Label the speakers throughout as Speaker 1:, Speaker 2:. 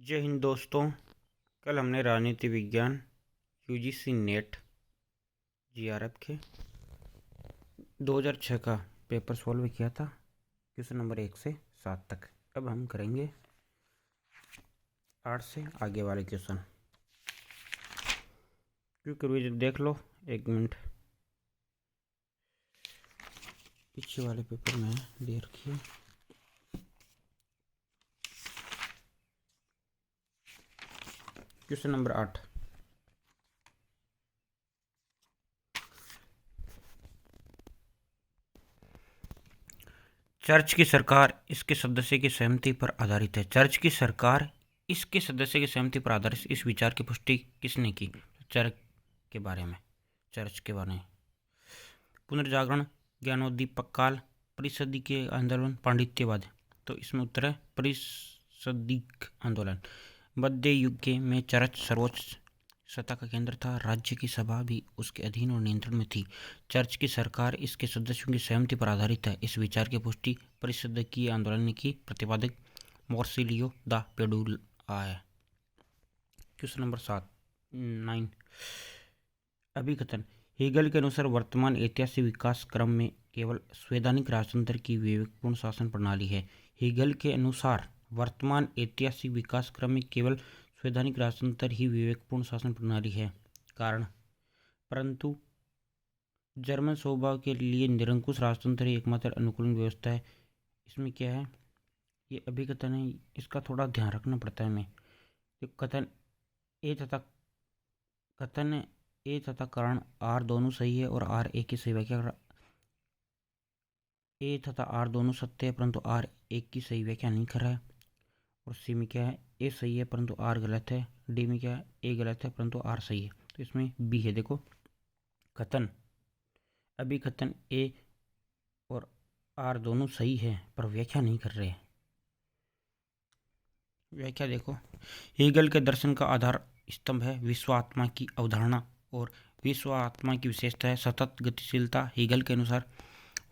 Speaker 1: जय हिंद दोस्तों। कल हमने राजनीति विज्ञान यूजीसी नेट जीआरएफ के 2006 का पेपर सॉल्व किया था, क्वेश्चन नंबर 1 से 7 तक। अब हम करेंगे 8 से आगे वाले क्वेश्चन। क्योंकि रिवीजन देख लो, 1 मिनट पीछे वाले पेपर में दे रखिए। क्वेश्चन नंबर 8, चर्च की सरकार इसके सदस्य की सहमति पर आधारित है। चर्च की सरकार इसके सदस्य की सहमति पर आधारित इस विचार की पुष्टि किसने की? चर्च के बारे में, पुनर्जागरण, ज्ञानोद्दीपक काल, परिषदीय आंदोलन, पांडित्यवाद। तो इसमें उत्तर है परिषदीय आंदोलन। मध्य युग में चर्च सर्वोच्च सत्ता का केंद्र था। राज्य की सभा भी उसके अधीन और नियंत्रण में थी। चर्च की सरकार इसके सदस्यों की सहमति पर आधारित है। इस विचार की पुष्टि परिषदीय आंदोलन की प्रतिपादक मोर्सिलियो दा पेडुला है। Question number 9, अभिकथन। हेगल के अनुसार वर्तमान ऐतिहासिक विकास क्रम में केवल संवैधानिक राजतंत्र की विवेकपूर्ण शासन प्रणाली है। हेगल के अनुसार वर्तमान ऐतिहासिक विकास क्रम में केवल संवैधानिक राजतंत्र ही विवेकपूर्ण शासन प्रणाली है। कारण, परंतु जर्मन स्वभाव के लिए निरंकुश राजतंत्र ही एकमात्र अनुकूलन व्यवस्था है। इसमें क्या है, ये अभिकथन है, इसका थोड़ा ध्यान रखना पड़ता है हमें। कथन ए तथा कारण आर दोनों सही है और आर एक की सही व्याख्या। ए तथा आर दोनों सत्य है परंतु आर एक की सही व्याख्या नहीं कर रहा है। और सी में क्या है, ए सही है परंतु आर गलत है। डी में क्या है, ए गलत है परंतु आर सही है। तो इसमें बी है। देखो, कथन, अभिकथन ए और आर दोनों सही है पर व्याख्या नहीं कर रहे हैं। व्याख्या देखो, हेगल के दर्शन का आधार स्तंभ है विश्वात्मा की अवधारणा और विश्वात्मा की विशेषता है सतत गतिशीलता। हेगल के अनुसार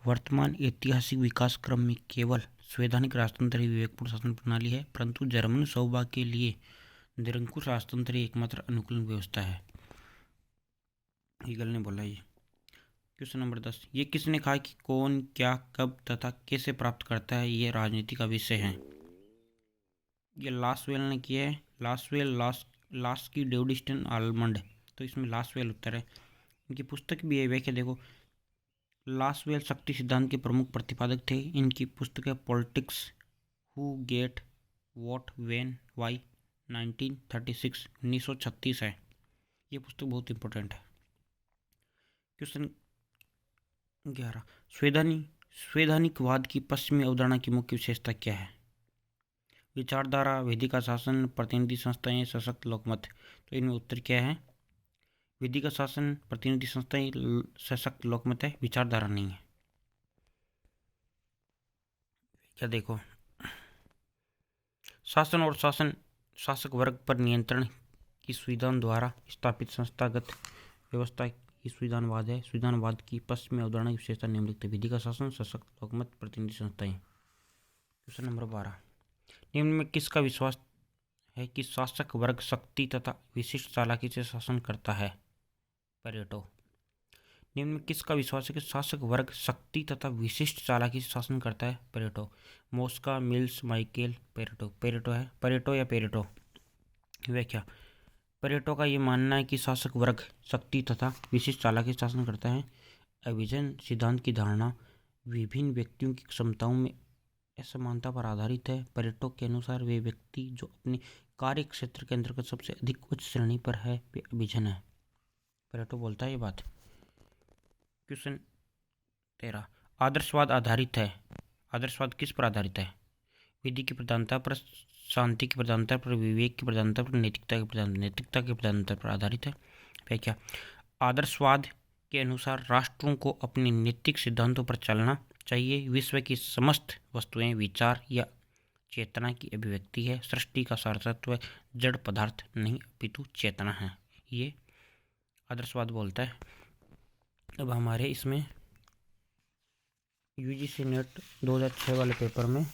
Speaker 1: वर्तमान ऐतिहासिक विकास क्रम में केवल संवैधानिक राजतंत्र ही विवेकपूर्ण शासन प्रणाली है, परंतु जर्मन स्वभाव के लिए निरंकुश राजतंत्र ही एकमात्र अनुकूलन व्यवस्था है। हेगल ने बोला ये। क्वेश्चन नंबर 10, ये किसने कहा कि कौन, क्या, कब तथा कैसे प्राप्त करता है ये राजनीति का विषय है? ये लास्वेल ने किया है। लास्वेल, लास्की, डेविडस्टन, आलमंड। तो इसमें लास्वेल उत्तर है। इनकी पुस्तक भी है, व्याख्या देखो। लास्वेल शक्ति सिद्धांत के प्रमुख प्रतिपादक थे। इनकी पुस्तक है politics, who, get, what, when, why, 1936 है। ये पुस्तक बहुत इंपॉर्टेंट है। क्वेश्चन 11, संवैधानिकवाद की पश्चिमी अवधारणा की मुख्य विशेषता क्या है? विचारधारा, विधि का शासन, प्रतिनिधि संस्थाएं, सशक्त लोकमत। तो इनमें उत्तर क्या है, विधि का शासन, प्रतिनिधि संस्थाएं, सशक्त लोकमत है, विचारधारा नहीं है। क्या देखो, शासन और शासक वर्ग पर नियंत्रण की संविधान द्वारा स्थापित संस्थागत व्यवस्था की संविधानवाद है। संविधानवाद की पश्चिमी अवधारणा की विशेषता निम्नलिखित है, विधि का शासन, सशक्त लोकमत, प्रतिनिधि संस्थाएं। क्वेश्चन नंबर 12, निम्न में किसका विश्वास है कि शासक वर्ग शक्ति तथा विशिष्ट चालाकी से शासन करता है? पेरेटो। निम्न में किसका विश्वास है कि शासक वर्ग शक्ति तथा विशिष्ट चालाकी से शासन करता है? Pareto. Mosca, mills, Michael, Pareto. Pareto है, पेरेटो या पेरेटो। व्याख्या, पेरेटो का ये मानना है कि शासक वर्ग शक्ति तथा विशिष्ट चालाकी से शासन करता है। अभिजन सिद्धांत की धारणा विभिन्न व्यक्तियों की क्षमताओं में असमानता पर आधारित है। पेरेटो के अनुसार वे व्यक्ति जो अपने कार्य क्षेत्र के अंतर्गत सबसे अधिक उच्च श्रेणी पर है वे अभिजन है। पेरेटो बोलता है ये बात। क्वेश्चन 13, आदर्शवाद आधारित है। आदर्शवाद किस पर आधारित है? विधि की प्रधानता पर, शांति की प्रधानता पर, विवेक की प्रधानता पर, नैतिकता की प्रधानता पर आधारित है। व्याख्या, आदर्शवाद के अनुसार राष्ट्रों को अपने नैतिक सिद्धांतों पर चलना चाहिए। विश्व की समस्त वस्तुएं विचार या चेतना की अभिव्यक्ति है। सृष्टि का सारतत्व जड़ पदार्थ नहीं अपितु चेतना है, ये आदर्शवाद बोलता है। अब हमारे इसमें यूजीसी नेट 2006 वाले पेपर में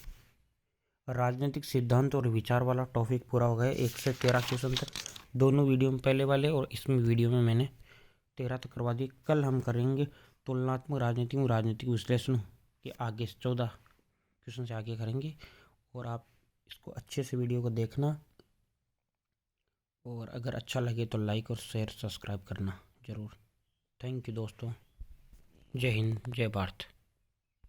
Speaker 1: राजनीतिक सिद्धांत और विचार वाला टॉपिक पूरा हो गया 1 से 13 क्वेश्चन तक। दोनों वीडियो में पहले वाले और इसमें वीडियो में मैंने 13 तक करवा दी। कल हम करेंगे तुलनात्मक राजनीति में राजनीतिक विश्लेषण के आगे 14 क्वेश्चन से आगे करेंगे। और आप इसको अच्छे से वीडियो को देखना, और अगर अच्छा लगे तो लाइक और शेयर सब्सक्राइब करना ज़रूर। थैंक यू दोस्तों। जय हिंद, जय भारत।